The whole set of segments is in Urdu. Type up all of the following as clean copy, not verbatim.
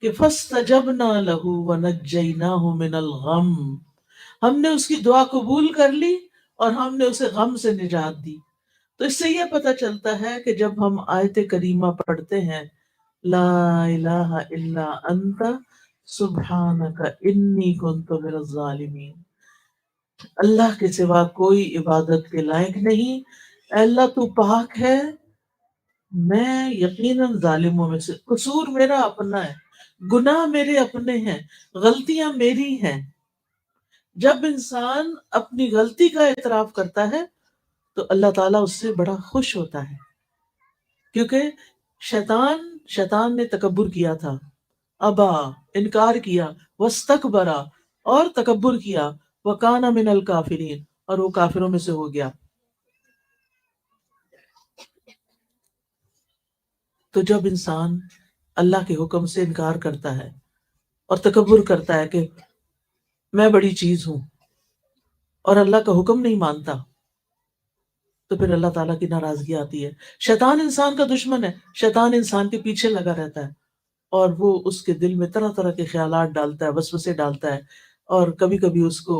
کہ فَاسْتَجَبْنَا لَهُ وَنَجَّيْنَاهُ مِنَ الْغَمِّ، ہم نے اس کی دعا قبول کر لی اور ہم نے اسے غم سے نجات دی۔ تو اس سے یہ پتہ چلتا ہے کہ جب ہم آیت کریمہ پڑھتے ہیں لا الہ الا انت سبحانک انی کنت من الظالمین، اللہ کے سوا کوئی عبادت کے لائق نہیں، اے اللہ تو پاک ہے، میں یقیناً ظالموں میں سے، قصور میرا اپنا ہے، گناہ میرے اپنے ہیں، غلطیاں میری ہیں۔ جب انسان اپنی غلطی کا اعتراف کرتا ہے تو اللہ تعالیٰ اس سے بڑا خوش ہوتا ہے، کیونکہ شیطان نے تکبر کیا تھا، ابا، انکار کیا، واستکبرا، اور تکبر کیا، وکان من الکافرین، اور وہ کافروں میں سے ہو گیا۔ تو جب انسان اللہ کے حکم سے انکار کرتا ہے اور تکبر کرتا ہے کہ میں بڑی چیز ہوں اور اللہ کا حکم نہیں مانتا، تو پھر اللہ تعالیٰ کی ناراضگی آتی ہے۔ شیطان انسان کا دشمن ہے، شیطان انسان کے پیچھے لگا رہتا ہے اور وہ اس کے دل میں طرح طرح کے خیالات ڈالتا ہے، وسوسے ڈالتا ہے، اور کبھی کبھی اس کو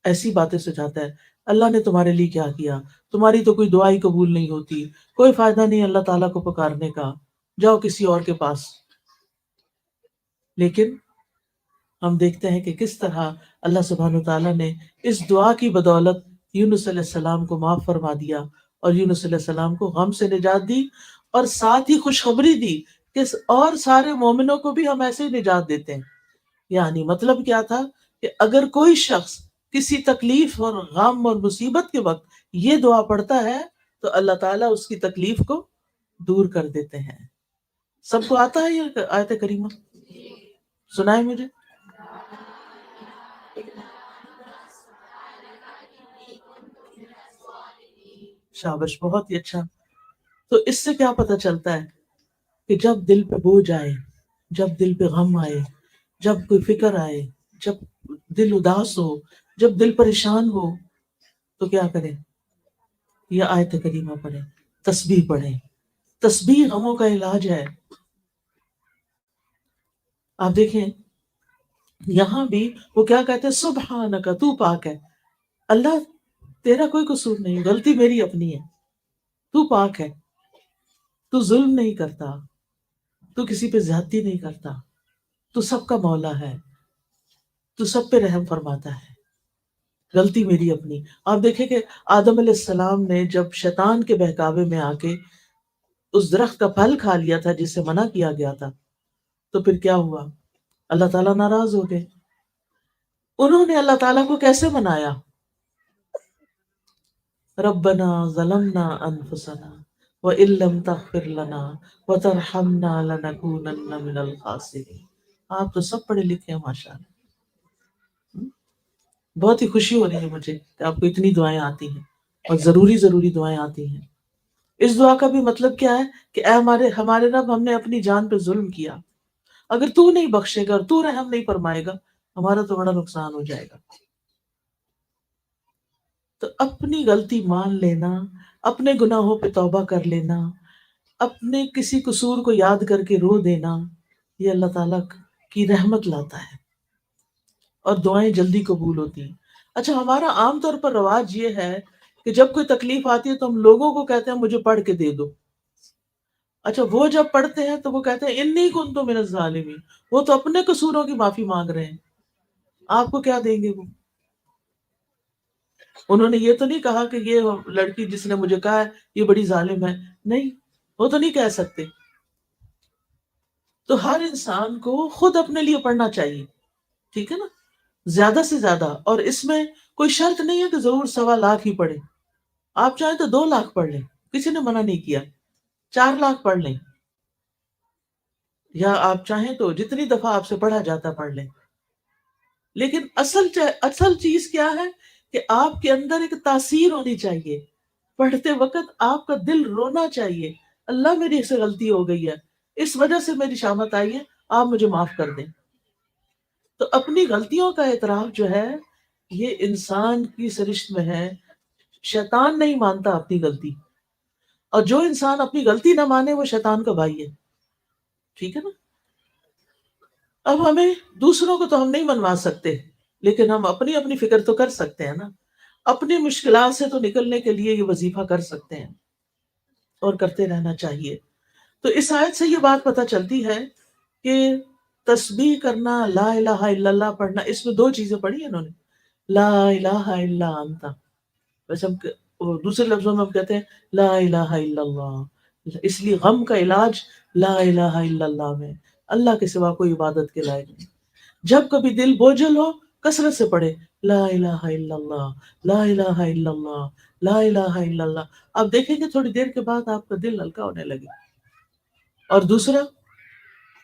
ایسی باتیں سجاتا ہے، اللہ نے تمہارے لیے کیا کیا، تمہاری تو کوئی دعا ہی قبول نہیں ہوتی، کوئی فائدہ نہیں اللہ تعالیٰ کو پکارنے کا، جاؤ کسی اور کے پاس۔ لیکن ہم دیکھتے ہیں کہ کس طرح اللہ سبحانہ تعالیٰ نے اس دعا کی بدولت یونس علیہ السلام کو معاف فرما دیا اور یونس علیہ السلام کو غم سے نجات دی، اور ساتھ ہی خوشخبری دی کہ اور سارے مومنوں کو بھی ہم ایسے ہی نجات دیتے ہیں۔ یعنی مطلب کیا تھا کہ اگر کوئی شخص کسی تکلیف اور غم اور مصیبت کے وقت یہ دعا پڑھتا ہے تو اللہ تعالیٰ اس کی تکلیف کو دور کر دیتے ہیں۔ سب کو آتا ہے یہ آیت کریمہ؟ سنائے مجھے۔ شابش، بہت ہی اچھا۔ تو اس سے کیا پتہ چلتا ہے کہ جب دل پہ بوجھ آئے، جب دل پہ غم آئے، جب کوئی فکر آئے، جب دل اداس ہو، جب دل پریشان ہو، تو کیا کریں؟ یہ آیت کریمہ پڑھیں، تسبیح پڑھیں۔ تسبیح غموں کا علاج ہے۔ آپ دیکھیں یہاں بھی وہ کیا کہتے ہیں، سبحانک، تو پاک ہے اللہ، تیرا کوئی قصور نہیں، غلطی میری اپنی ہے، تو پاک ہے، تو ظلم نہیں کرتا، تو کسی پہ زیادتی نہیں کرتا، تو سب کا مولا ہے، تو سب پہ رحم فرماتا ہے، غلطی میری اپنی۔ آپ دیکھیں کہ آدم علیہ السلام نے جب شیطان کے بہکاوے میں آ کے اس درخت کا پھل کھا لیا تھا جسے منع کیا گیا تھا، تو پھر کیا ہوا؟ اللہ تعالیٰ ناراض ہو گئے۔ انہوں نے اللہ تعالیٰ کو کیسے منایا؟ ربنا ظلمنا انفسنا وان لم تغفر لنا وترحمنا لنکونن من الخاسرین۔ آپ تو سب پڑھے لکھے ہیں ماشاء اللہ، بہت ہی خوشی ہو رہی ہے مجھے کہ آپ کو اتنی دعائیں آتی ہیں اور ضروری دعائیں آتی ہیں۔ اس دعا کا بھی مطلب کیا ہے کہ اے ہمارے رب، ہم نے اپنی جان پہ ظلم کیا، اگر تو نہیں بخشے گا اور تو رحم نہیں فرمائے گا ہمارا تو بڑا نقصان ہو جائے گا۔ تو اپنی غلطی مان لینا، اپنے گناہوں پہ توبہ کر لینا، اپنے کسی قصور کو یاد کر کے رو دینا، یہ اللہ تعالیٰ کی رحمت لاتا ہے اور دعائیں جلدی قبول ہوتی ہیں۔ اچھا، ہمارا عام طور پر رواج یہ ہے کہ جب کوئی تکلیف آتی ہے تو ہم لوگوں کو کہتے ہیں مجھے پڑھ کے دے دو۔ اچھا، وہ جب پڑھتے ہیں تو وہ کہتے ہیں انی کنت من الظالمین، وہ تو اپنے قصوروں کی معافی مانگ رہے ہیں، آپ کو کیا دیں گے وہ؟ انہوں نے یہ تو نہیں کہا کہ یہ لڑکی جس نے مجھے کہا ہے یہ بڑی ظالم ہے، نہیں، وہ تو نہیں کہہ سکتے۔ تو ہر انسان کو خود اپنے لیے پڑھنا چاہیے، ٹھیک ہے نا، زیادہ سے زیادہ۔ اور اس میں کوئی شرط نہیں ہے کہ ضرور 1.25 ہی پڑھیں، آپ چاہیں تو 2 لاکھ پڑھ لیں، کسی نے منع نہیں کیا، 4 لاکھ پڑھ لیں، یا آپ چاہیں تو جتنی دفعہ آپ سے پڑھا جاتا پڑھ لیں۔ لیکن اصل چیز کیا ہے کہ آپ کے اندر ایک تاثیر ہونی چاہیے، پڑھتے وقت آپ کا دل رونا چاہیے، اللہ میری سے غلطی ہو گئی ہے، اس وجہ سے میری شامت آئی ہے، آپ مجھے معاف کر دیں۔ تو اپنی غلطیوں کا اعتراف جو ہے یہ انسان کی سرشت میں ہے، شیطان نہیں مانتا اپنی غلطی، اور جو انسان اپنی غلطی نہ مانے وہ شیطان کا بھائی ہے، ٹھیک ہے نا۔ اب ہمیں دوسروں کو تو ہم نہیں منوا سکتے، لیکن ہم اپنی اپنی فکر تو کر سکتے ہیں نا، اپنی مشکلات سے تو نکلنے کے لیے یہ وظیفہ کر سکتے ہیں اور کرتے رہنا چاہیے۔ تو اس آیت سے یہ بات پتہ چلتی ہے کہ تسبیح کرنا، لا الہ الا اللہ پڑھنا، اس میں دو چیزیں پڑھی ہیں انہوں نے، لا الہ الا انت، ویسے وہ دوسرے لفظوں میں ہم کہتے ہیں لا الہ الا اللہ، اس لیے غم کا علاج لا الہ الا اللہ میں، اللہ کے سوا کوئی عبادت کے لائق نہیں۔ جب کبھی دل بوجھل ہو، کثرت سے پڑھے لا الہ الا اللہ، لا الہ الا اللہ، لا الہ الا اللہ، آپ دیکھیں گے تھوڑی دیر کے بعد آپ کا دل ہلکا ہونے لگے۔ اور دوسرا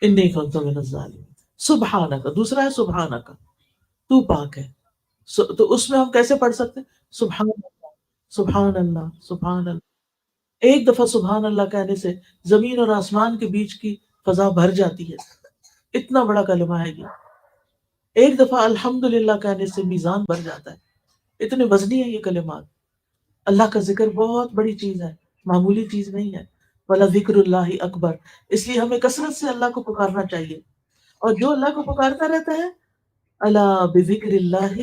انی کنت من الظالمین، سبحانک، دوسرا ہے سبحانک، تو پاک ہے۔ تو اس میں ہم کیسے پڑھ سکتے ہیں؟ سبحان اللہ، سبحان اللہ، سبحان اللہ۔ ایک دفعہ سبحان اللہ کہنے سے زمین اور آسمان کے بیچ کی فضا بھر جاتی ہے، اتنا بڑا کلمہ ہے یہ۔ ایک دفعہ الحمد للہ کہنے سے میزان بھر جاتا ہے، اتنے وزنی ہے یہ کلمات۔ اللہ کا ذکر بہت بڑی چیز ہے، معمولی چیز نہیں ہے۔ وَلَا ذکر اللہ اکبر، اس لیے ہمیں کثرت سے اللہ کو پکارنا چاہیے، اور جو اللہ کو پکارتا رہتا ہے، الا بذکر اللہ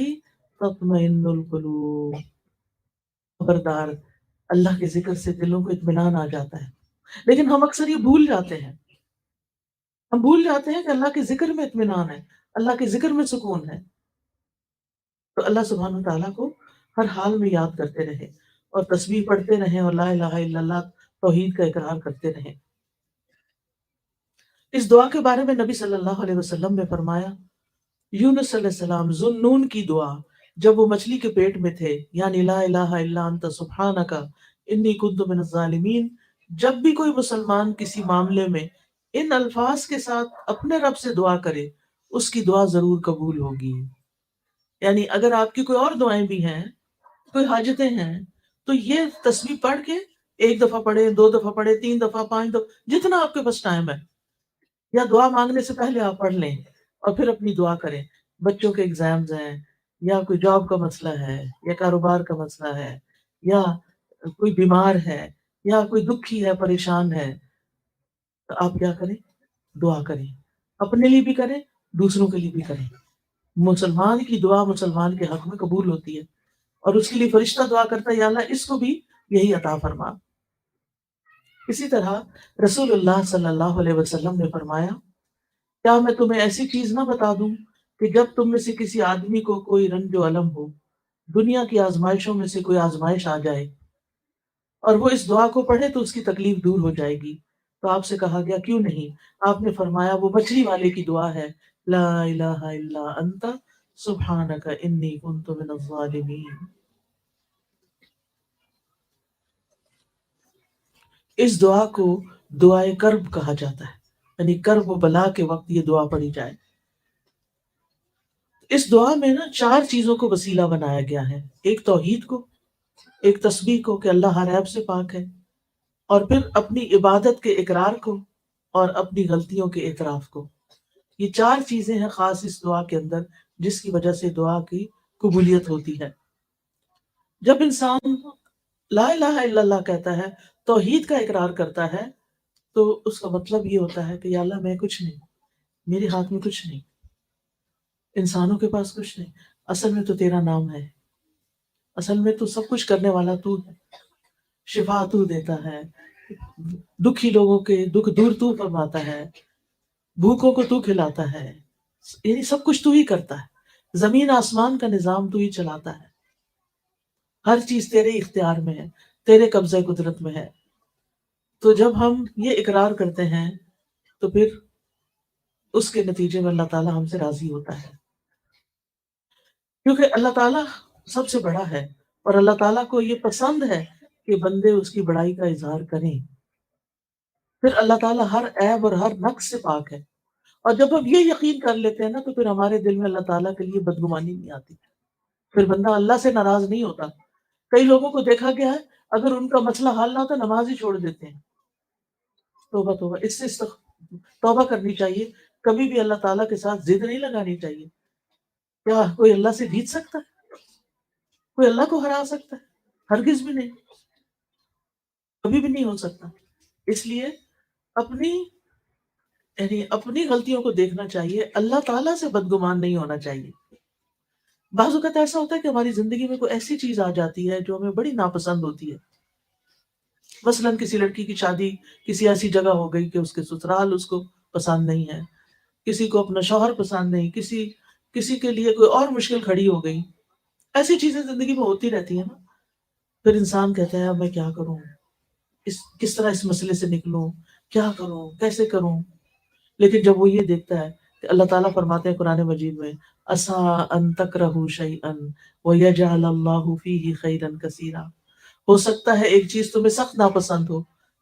تطمئن القلوب، خبردار، اللہ کے ذکر سے دلوں کو اطمینان آ جاتا ہے۔ لیکن ہم اکثر یہ بھول جاتے ہیں، ہم بھول جاتے ہیں کہ اللہ کے ذکر میں اطمینان ہے، اللہ کے ذکر میں سکون ہے۔ تو اللہ سبحانہ تعالیٰ کو ہر حال میں یاد کرتے رہے، اور تسبیح پڑھتے رہیں، اور لا الہ الا اللہ توحید کا اقرار کرتے رہیں۔ اس دعا کے بارے میں نبی صلی اللہ علیہ وسلم نے فرمایا، یونس علیہ السلام ذوالنون کی دعا جب وہ مچھلی کے پیٹ میں تھے، یعنی لا الہ الا انت سبحانک انی کنت من الظالمین، جب بھی کوئی مسلمان کسی معاملے میں ان الفاظ کے ساتھ اپنے رب سے دعا کرے، اس کی دعا ضرور قبول ہوگی۔ یعنی اگر آپ کی کوئی اور دعائیں بھی ہیں، کوئی حاجتیں ہیں، تو یہ تسبیح پڑھ کے ایک دفعہ پڑھے، دو دفعہ پڑھے، تین دفعہ، پانچ دفعہ، جتنا آپ کے پاس ٹائم ہے، یا دعا مانگنے سے پہلے آپ پڑھ لیں اور پھر اپنی دعا کریں۔ بچوں کے ایگزامز ہیں، یا کوئی جاب کا مسئلہ ہے، یا کاروبار کا مسئلہ ہے، یا کوئی بیمار ہے، یا کوئی دکھی ہے، پریشان ہے، تو آپ کیا کریں؟ دعا کریں، اپنے لیے بھی کریں، دوسروں کے لیے بھی کریں۔ مسلمان کی دعا مسلمان کے حق میں قبول ہوتی ہے، اور اس کے لیے فرشتہ دعا کرتا ہے، یا اللہ اس کو بھی یہی عطا فرما۔ اسی طرح رسول اللہ صلی اللہ علیہ وسلم نے فرمایا، کیا میں تمہیں ایسی چیز نہ بتا دوں کہ جب تم میں سے کسی آدمی کو کوئی رنج و الم ہو، دنیا کی آزمائشوں میں سے کوئی آزمائش آ جائے، اور وہ اس دعا کو پڑھے تو اس کی تکلیف دور ہو جائے گی؟ تو آپ سے کہا گیا کیوں نہیں؟ آپ نے فرمایا وہ مچھلی والے کی دعا ہے، لا الہ الا انت سبحانک انی کنت من الظالمین۔ اس دعا کو دعائے کرب کہا جاتا ہے، یعنی کرب و بلا کے وقت یہ دعا پڑھی جائے۔ اس دعا میں نا چار چیزوں کو وسیلہ بنایا گیا ہے، ایک توحید کو، ایک تسبیح کو کہ اللہ ہر عیب سے پاک ہے، اور پھر اپنی عبادت کے اقرار کو، اور اپنی غلطیوں کے اعتراف کو۔ یہ چار چیزیں ہیں خاص اس دعا کے اندر، جس کی وجہ سے دعا کی قبولیت ہوتی ہے۔ جب انسان لا الہ الا اللہ کہتا ہے، توحید کا اقرار کرتا ہے، تو اس کا مطلب یہ ہوتا ہے کہ یا اللہ میں کچھ نہیں، میرے ہاتھ میں کچھ نہیں، انسانوں کے پاس کچھ نہیں، اصل میں تو تیرا نام ہے، اصل میں تو سب کچھ کرنے والا تو ہے، شفا تو دیتا ہے، دکھی لوگوں کے دکھ دور تو فرماتا ہے، بھوکوں کو تو کھلاتا ہے، یعنی سب کچھ تو ہی کرتا ہے، زمین آسمان کا نظام تو ہی چلاتا ہے، ہر چیز تیرے اختیار میں ہے، تیرے قبضہ قدرت میں ہے۔ تو جب ہم یہ اقرار کرتے ہیں، تو پھر اس کے نتیجے میں اللہ تعالیٰ ہم سے راضی ہوتا ہے، کیونکہ اللہ تعالیٰ سب سے بڑا ہے، اور اللہ تعالیٰ کو یہ پسند ہے کہ بندے اس کی بڑائی کا اظہار کریں۔ پھر اللہ تعالیٰ ہر عیب اور ہر نقص سے پاک ہے، اور جب ہم یہ یقین کر لیتے ہیں نا، تو پھر ہمارے دل میں اللہ تعالیٰ کے لیے بدگمانی نہیں آتی، پھر بندہ اللہ سے ناراض نہیں ہوتا۔ کئی لوگوں کو دیکھا گیا ہے، اگر ان کا مسئلہ حل نہ ہوتا نماز ہی چھوڑ دیتے ہیں۔ توبہ توبہ، اس سے توبہ کرنی چاہیے، کبھی بھی اللہ تعالیٰ کے ساتھ ضد نہیں لگانی چاہیے۔ کیا کوئی اللہ سے جیت سکتا ہے؟ کوئی اللہ کو ہرا سکتا ہے؟ ہرگز بھی نہیں، کبھی بھی نہیں ہو سکتا۔ اس لیے اپنی یعنی اپنی غلطیوں کو دیکھنا چاہیے، اللہ تعالیٰ سے بدگمان نہیں ہونا چاہیے۔ بعض اوقات ایسا ہوتا ہے کہ ہماری زندگی میں کوئی ایسی چیز آ جاتی ہے جو ہمیں بڑی ناپسند ہوتی ہے، مثلاً کسی لڑکی کی شادی کسی ایسی جگہ ہو گئی کہ اس کے سسرال اس کو پسند نہیں ہے، کسی کو اپنا شوہر پسند نہیں، کسی کے لیے کوئی اور مشکل کھڑی ہو گئی۔ ایسی چیزیں زندگی میں ہوتی رہتی ہیں نا، پھر انسان کہتا ہے اب میں کیا کروں، کس طرح اس مسئلے سے نکلوں، کیا کروں، کیسے کروں؟ لیکن جب وہ یہ دیکھتا ہے کہ اللہ تعالیٰ فرماتے ہیں قرآن مجید میں عَسَىٰ أَن تَكْرَهُوا شَيْئًا وَيَجْعَلَ اللَّهُ فِيهِ خَيْرًا كَثِيرًا، ہو سکتا ہے ایک چیز تمہیں سخت ناپسند ہو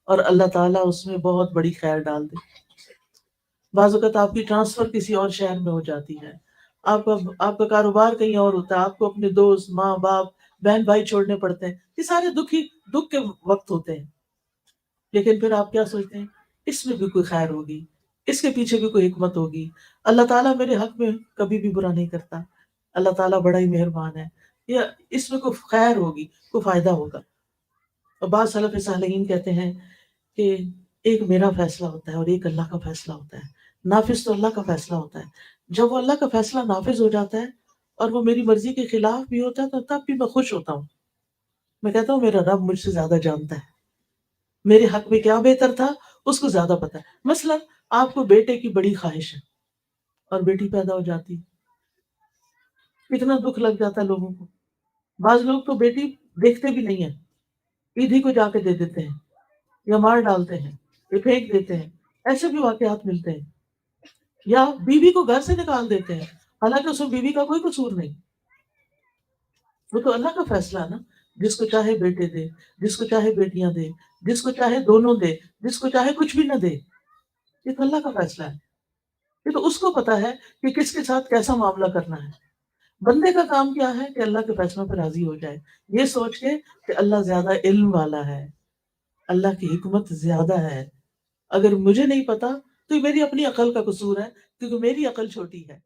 اور اللہ تعالیٰ اس میں بہت بڑی خیر ڈال دے۔ بعض اوقات آپ کی ٹرانسفر کسی اور شہر میں ہو جاتی ہے، آپ کا کاروبار کہیں اور ہوتا ہے، آپ کو اپنے دوست، ماں باپ، بہن بھائی چھوڑنے پڑتے ہیں، یہ سارے دکھ کے وقت ہوتے ہیں، لیکن پھر آپ کیا سوچتے ہیں اس میں بھی کوئی خیر ہوگی، اس کے پیچھے بھی کوئی حکمت ہوگی، اللہ تعالیٰ میرے حق میں کبھی بھی برا نہیں کرتا، اللہ تعالیٰ بڑا ہی مہربان ہے، یا اس میں کوئی خیر ہوگی، کوئی فائدہ ہوگا۔ اور بعض سلف صالحین کہتے ہیں کہ ایک میرا فیصلہ ہوتا ہے اور ایک اللہ کا فیصلہ ہوتا ہے، نافذ تو اللہ کا فیصلہ ہوتا ہے، جب وہ اللہ کا فیصلہ نافذ ہو جاتا ہے اور وہ میری مرضی کے خلاف بھی ہوتا ہے تو تب بھی میں خوش ہوتا ہوں، میں کہتا ہوں میرا رب مجھ سے زیادہ جانتا ہے، میرے حق میں کیا بہتر تھا اس کو زیادہ پتا ہے۔ مثلا آپ کو بیٹے کی بڑی خواہش ہے اور بیٹی پیدا ہو جاتی، اتنا دکھ لگ جاتا ہے لوگوں کو، بعض لوگ تو بیٹی دیکھتے بھی نہیں ہیں، عید ہی کو جا کے دے دیتے ہیں یا مار ڈالتے ہیں یا پھینک دیتے ہیں، ایسے بھی واقعات ملتے ہیں، یا بیوی کو گھر سے نکال دیتے ہیں حالانکہ اس میں بیوی کا کوئی قصور نہیں، وہ تو اللہ کا فیصلہ ہے نا، جس کو چاہے بیٹے دے، جس کو چاہے بیٹیاں دے، جس کو چاہے دونوں دے، جس کو چاہے کچھ بھی نہ دے، یہ تو اللہ کا فیصلہ ہے، یہ تو اس کو پتا ہے کہ کس کے ساتھ کیسا معاملہ کرنا ہے۔ بندے کا کام کیا ہے کہ اللہ کے فیصلوں پہ راضی ہو جائے، یہ سوچ کے کہ اللہ زیادہ علم والا ہے، اللہ کی حکمت زیادہ ہے، اگر مجھے نہیں پتا تو یہ میری اپنی عقل کا قصور ہے کیونکہ میری عقل چھوٹی ہے۔